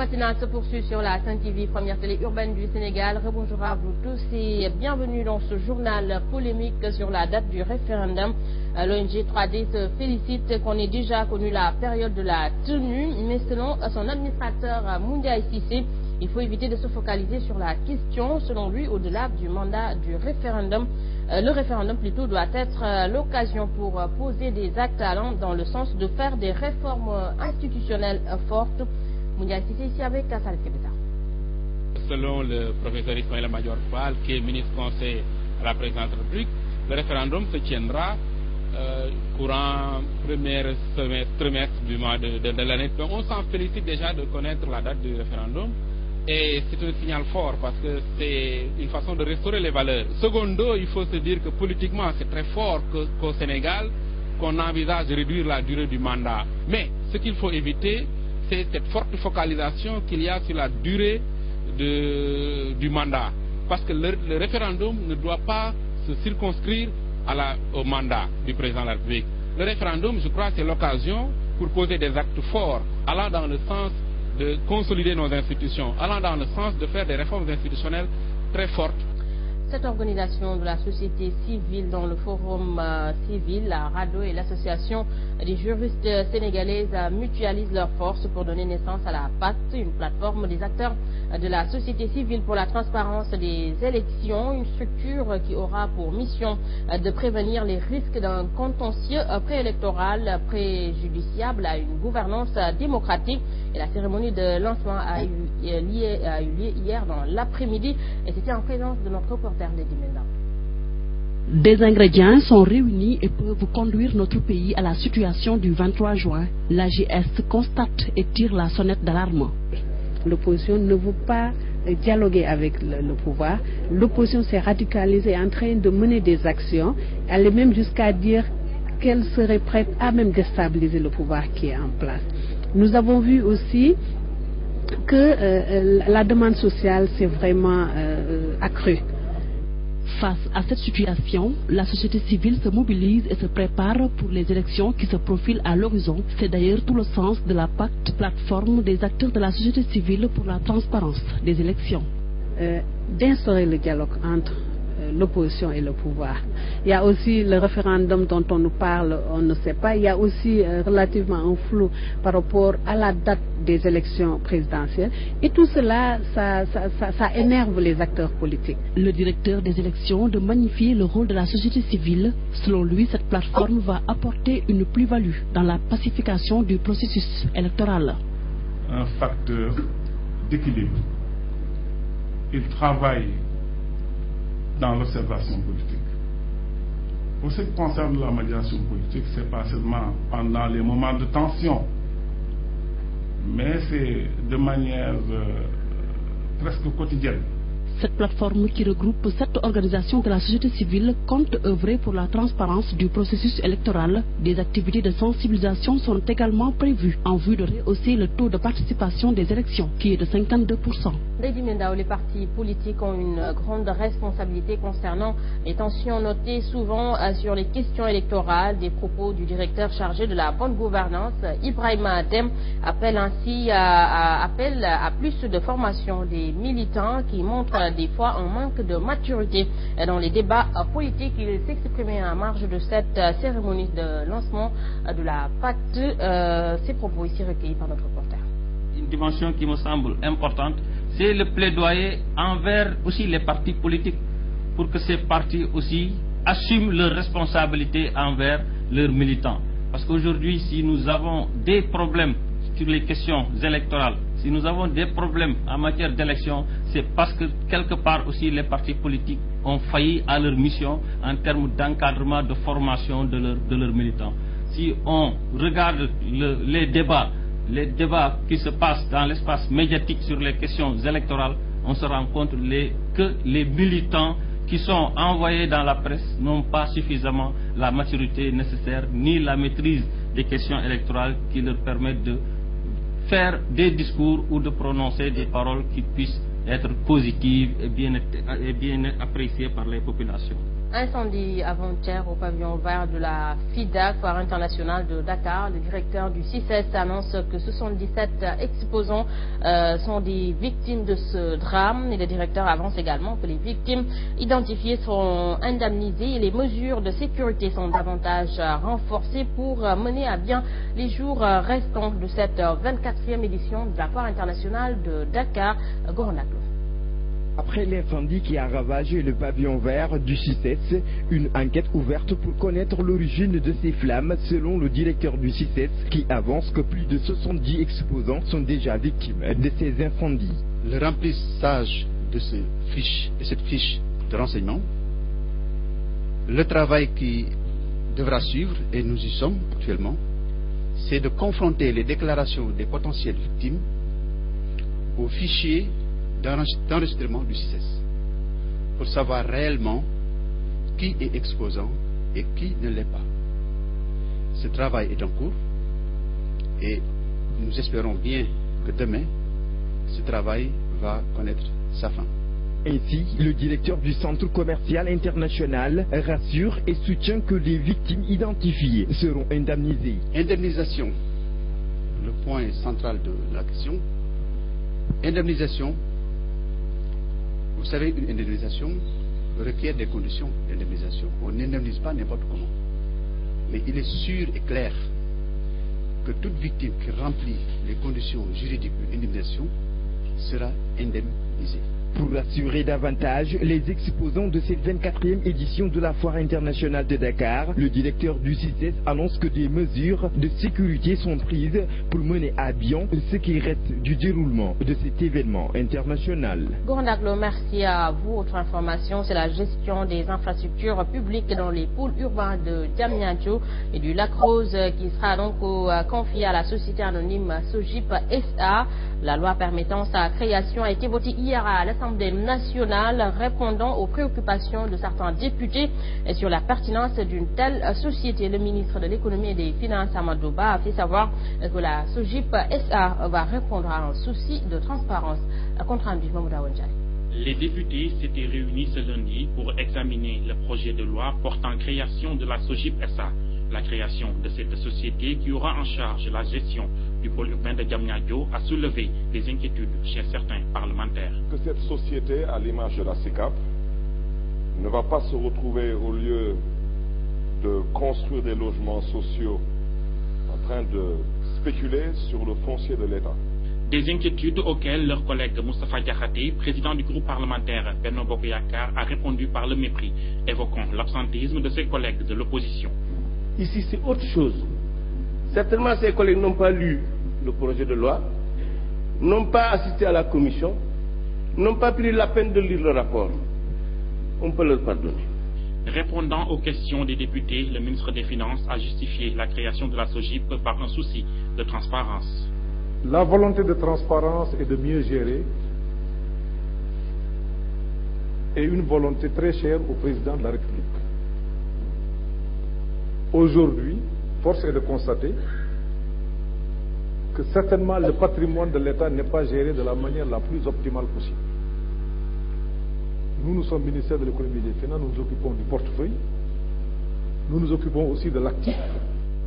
matinale se poursuit sur la Sen TV, première télé urbaine du Sénégal. Rebonjour à vous tous et bienvenue dans ce journal polémique sur la date du référendum. L'ONG 3D se félicite qu'on ait déjà connu la période de la tenue, mais selon son administrateur Moundia Cissé, il faut éviter de se focaliser sur la question. Selon lui, au-delà du mandat du référendum, le référendum plutôt doit être l'occasion pour poser des actes allant dans le sens de faire des réformes institutionnelles fortes. Moundia Cissé ici avec Kassal Kebeta. Selon le professeur Ismaël Major Fall, qui est ministre conseil à la présidence de la République, le référendum se tiendra courant premier trimestre du mois de l'année. Donc on s'en félicite déjà de connaître la date du référendum. Et c'est un signal fort parce que c'est une façon de restaurer les valeurs. Secondo, il faut se dire que politiquement c'est très fort qu'au Sénégal qu'on envisage de réduire la durée du mandat. Mais ce qu'il faut éviter, c'est cette forte focalisation qu'il y a sur la durée du mandat. Parce que le référendum ne doit pas se circonscrire au mandat du président de la République. Le référendum, je crois, c'est l'occasion pour poser des actes forts allant dans le sens de consolider nos institutions, allant dans le sens de faire des réformes institutionnelles très fortes. Cette organisation de la société civile dans le forum civil, la RADO et l'association des juristes sénégalaises mutualisent leurs forces pour donner naissance à la PAT, une plateforme des acteurs de la société civile pour la transparence des élections, une structure qui aura pour mission de prévenir les risques d'un contentieux préélectoral préjudiciable à une gouvernance démocratique. Et la cérémonie de lancement a eu lieu hier dans l'après-midi et c'était en présence de notre reporter Lady Menda. Des ingrédients sont réunis et peuvent conduire notre pays à la situation du 23 juin. L'AGS constate et tire la sonnette d'alarme. L'opposition ne veut pas dialoguer avec le pouvoir. L'opposition s'est radicalisée en train de mener des actions. Elle est même jusqu'à dire qu'elle serait prête à même déstabiliser le pouvoir qui est en place. Nous avons vu aussi que la demande sociale s'est vraiment accrue. Face à cette situation, la société civile se mobilise et se prépare pour les élections qui se profilent à l'horizon. C'est d'ailleurs tout le sens de la PACT, plateforme des acteurs de la société civile pour la transparence des élections. D'instaurer le dialogue entre l'opposition et le pouvoir. Il y a aussi le référendum dont on nous parle, on ne sait pas. Il y a aussi relativement un flou par rapport à la date des élections présidentielles. Et tout cela, ça énerve les acteurs politiques. Le directeur des élections de magnifier le rôle de la société civile. Selon lui, cette plateforme va apporter une plus-value dans la pacification du processus électoral. Un facteur d'équilibre. Il travaille dans l'observation politique. Pour ce qui concerne la médiation politique, ce n'est pas seulement pendant les moments de tension, mais c'est de manière presque quotidienne. Cette plateforme qui regroupe 7 organisations de la société civile compte œuvrer pour la transparence du processus électoral. Des activités de sensibilisation sont également prévues en vue de rehausser le taux de participation des élections qui est de 52%. Lady Mendao, les partis politiques ont une grande responsabilité concernant les tensions notées souvent sur les questions électorales. Des propos du directeur chargé de la bonne gouvernance, Ibrahima Adem, appelle ainsi à plus de formation des militants qui montrent des fois un manque de maturité dans les débats politiques. Il s'exprimait en marge de cette cérémonie de lancement de la PAT. Ces propos ici recueillis par notre reporter. Une dimension qui me semble importante, c'est le plaidoyer envers aussi les partis politiques pour que ces partis aussi assument leurs responsabilités envers leurs militants. Parce qu'aujourd'hui, si nous avons des problèmes sur les questions électorales, si nous avons des problèmes en matière d'élection, c'est parce que quelque part aussi les partis politiques ont failli à leur mission en termes d'encadrement, de formation de leurs militants. Si on regarde les débats qui se passent dans l'espace médiatique sur les questions électorales, on se rend compte que les militants qui sont envoyés dans la presse n'ont pas suffisamment la maturité nécessaire ni la maîtrise des questions électorales qui leur permettent de faire des discours ou de prononcer des paroles qui puissent être positives et bien appréciées par les populations. Incendie avant-hier au pavillon vert de la FIDA, Foire internationale de Dakar. Le directeur du CICES annonce que 77 exposants sont des victimes de ce drame. Et le directeur avance également que les victimes identifiées seront indemnisées et les mesures de sécurité sont davantage renforcées pour mener à bien les jours restants de cette 24e édition de la Foire internationale de Dakar. Goronaklo. Après l'incendie qui a ravagé le pavillon vert du CICES, une enquête ouverte pour connaître l'origine de ces flammes selon le directeur du CICES qui avance que plus de 70 exposants sont déjà victimes de ces incendies. Le remplissage de cette fiche de renseignement, le travail qui devra suivre, et nous y sommes actuellement, c'est de confronter les déclarations des potentielles victimes aux fichiers d'enregistrement du CICES pour savoir réellement qui est exposant et qui ne l'est pas. Ce travail est en cours et nous espérons bien que demain, ce travail va connaître sa fin. Ainsi, le directeur du centre commercial international rassure et soutient que les victimes identifiées seront indemnisées. Indemnisation, le point central de la question. Indemnisation. Vous savez, une indemnisation requiert des conditions d'indemnisation. On n'indemnise pas n'importe comment. Mais il est sûr et clair que toute victime qui remplit les conditions juridiques d'une indemnisation sera indemnisée. Pour rassurer davantage les exposants de cette 24e édition de la Foire internationale de Dakar, le directeur du CICES annonce que des mesures de sécurité sont prises pour mener à bien ce qui reste du déroulement de cet événement international. Goronaklo, merci à vous. Autre information, c'est la gestion des infrastructures publiques dans les pôles urbains de Diamniadio et du Lac Rose qui sera donc confiée à la société anonyme Sojip SA. La loi permettant sa création a été votée hier à l'Assemblée nationale, répondant aux préoccupations de certains députés sur la pertinence d'une telle société. Le ministre de l'économie et des finances, Amadou Ba, a fait savoir que la Sojip SA va répondre à un souci de transparence. Compte rendu, Mamouda Wanjai. Les députés s'étaient réunis ce lundi pour examiner le projet de loi portant création de la Sojip SA. La création de cette société qui aura en charge la gestion du pôle urbain de Diamniadio a soulevé des inquiétudes chez certains parlementaires. Que cette société, à l'image de la SECAP, ne va pas se retrouver au lieu de construire des logements sociaux en train de spéculer sur le foncier de l'État. Des inquiétudes auxquelles leur collègue Moustapha Diakhaté, président du groupe parlementaire Benno Bokk Yakaar, a répondu par le mépris, évoquant l'absentéisme de ses collègues de l'opposition. Ici, c'est autre chose. Certainement, ces collègues n'ont pas lu le projet de loi, n'ont pas assisté à la commission, n'ont pas pris la peine de lire le rapport. On peut leur pardonner. Répondant aux questions des députés, le ministre des Finances a justifié la création de la Sojip par un souci de transparence. La volonté de transparence et de mieux gérer est une volonté très chère au président de la République. Aujourd'hui, force est de constater que certainement le patrimoine de l'État n'est pas géré de la manière la plus optimale possible. Nous sommes ministère de l'économie et des finances, nous nous occupons du portefeuille, nous nous occupons aussi de l'actif.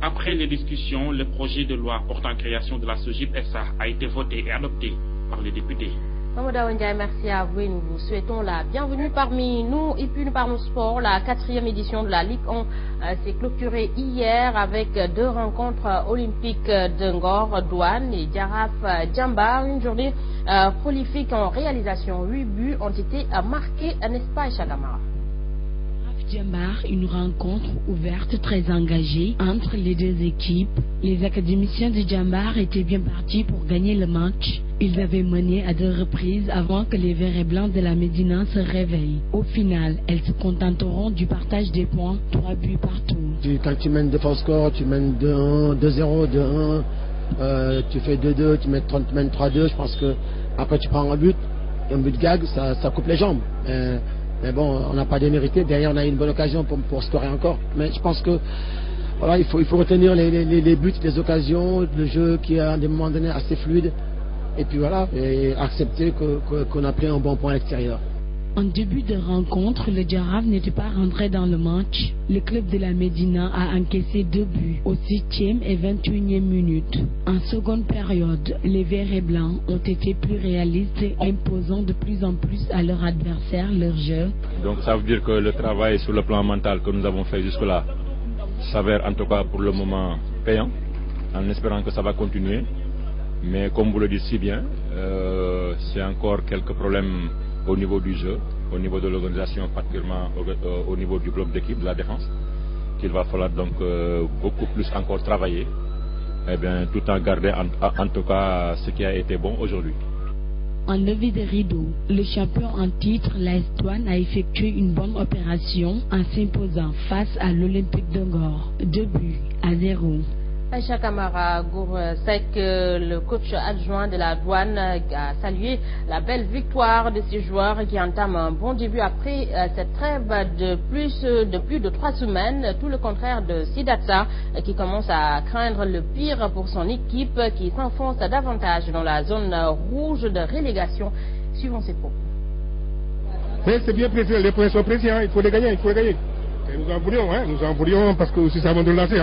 Après les discussions, le projet de loi portant création de la Sojip SA a été voté et adopté par les députés. Mamouda Wanjai, merci à vous et nous vous souhaitons la bienvenue parmi nous. Et puis nous parlons sport. La 4e édition de la Ligue 1 s'est clôturée hier avec 2 rencontres olympiques de Ngor, Douane et Diaraf Djambar. Une journée prolifique en réalisation. 8 buts ont été marqués, n'est-ce pas, Chagamara? Djambar, une rencontre ouverte très engagée entre les deux équipes. Les académiciens de Djambar étaient bien partis pour gagner le match. Ils avaient mené à 2 reprises avant que les verts et blancs de la Médina se réveillent. Au final, elles se contenteront du partage des points, 3 buts partout. Quand tu mènes de fort score, tu mènes 2-1, 2-0, 2-1, tu fais 2-2, tu mènes 3-2, je pense que après tu prends un but gag, ça coupe les jambes. Mais bon, on n'a pas démérité. Derrière, on a eu une bonne occasion pour scorer encore. Mais je pense que voilà, il faut retenir les buts, les occasions, le jeu qui est à des moments donnés assez fluide. Et puis voilà, et accepter qu'on a pris un bon point à l'extérieur. En début de rencontre, le Jaraaf n'était pas rentré dans le match. Le club de la Médina a encaissé 2 buts au 6e et 21e minute. En seconde période, les Verts et Blancs ont été plus réalistes, imposant de plus en plus à leur adversaire leur jeu. Donc ça veut dire que le travail sur le plan mental que nous avons fait jusque-là s'avère en tout cas pour le moment payant, en espérant que ça va continuer. Mais comme vous le dites si bien, c'est encore quelques problèmes au niveau du jeu, au niveau de l'organisation, particulièrement au niveau du bloc d'équipe, de la défense, qu'il va falloir donc beaucoup plus encore travailler, tout en gardant en tout cas ce qui a été bon aujourd'hui. En levée de rideau, le champion en titre, l'AS Douanes, a effectué une bonne opération en s'imposant face à l'Olympique de Ngor, 2-0. Aïcha Kamara Goursek, le coach adjoint de la Douane, a salué la belle victoire de ses joueurs qui entament un bon début après cette trêve de plus de 3 semaines, tout le contraire de Sidatsa qui commence à craindre le pire pour son équipe qui s'enfonce davantage dans la zone rouge de relégation. Suivons ces propos. Mais c'est bien précis, les points sont précis, il faut les gagner, il faut les gagner. Et nous en voulions parce que aussi ça va de lancer.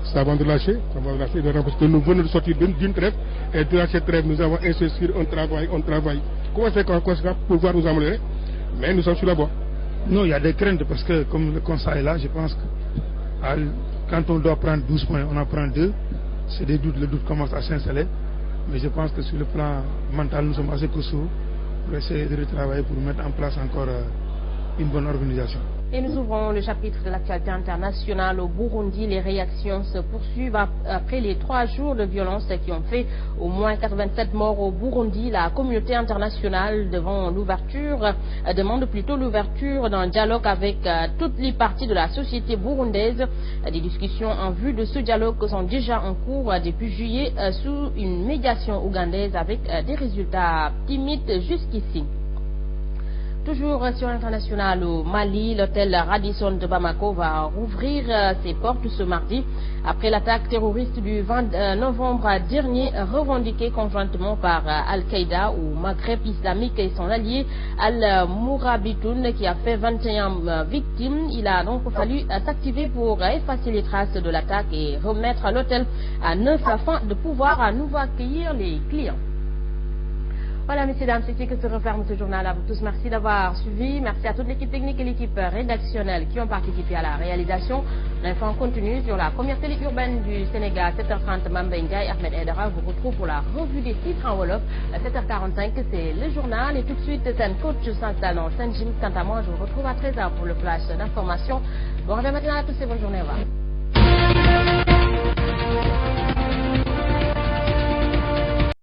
C'est avant de lâcher, parce que nous venons de sortir d'une trêve, et dans cette trêve, nous avons insisté sur un travail. Conséquent pour pouvoir nous améliorer, mais nous sommes sur la voie. Non, il y a des craintes, parce que comme le constat est là, je pense que quand on doit prendre 12 points, on en prend 2, c'est des doutes, le doute commence à s'installer, mais je pense que sur le plan mental, nous sommes assez costauds pour essayer de retravailler, pour mettre en place encore une bonne organisation. Et nous ouvrons le chapitre de l'actualité internationale au Burundi. Les réactions se poursuivent après les 3 jours de violence qui ont fait au moins 87 morts au Burundi. La communauté internationale demande plutôt l'ouverture d'un dialogue avec toutes les parties de la société burundaise. Des discussions en vue de ce dialogue sont déjà en cours depuis juillet sous une médiation ougandaise avec des résultats timides jusqu'ici. Toujours sur l'international au Mali, l'hôtel Radisson de Bamako va rouvrir ses portes ce mardi après l'attaque terroriste du 20 novembre dernier revendiquée conjointement par Al-Qaïda ou Maghreb islamique et son allié Al-Mourabitoun qui a fait 21 victimes. Il a donc fallu s'activer pour effacer les traces de l'attaque et remettre l'hôtel à neuf afin de pouvoir à nouveau accueillir les clients. Voilà, messieurs, dames, c'est ici que se referme ce journal. À vous tous, merci d'avoir suivi. Merci à toute l'équipe technique et l'équipe rédactionnelle qui ont participé à la réalisation. L'info en continue sur la première télé urbaine du Sénégal, 7h30, Mamba Ndiaye, Ahmed Edera vous retrouve pour la revue des titres en Wolof. À 7h45, c'est le journal. Et tout de suite, c'est un coach s'installe dans Saint-Jim. Quant à moi, je vous retrouve à 13h pour le flash d'information. Bon réveil matin à tous et bonne journée. Au revoir.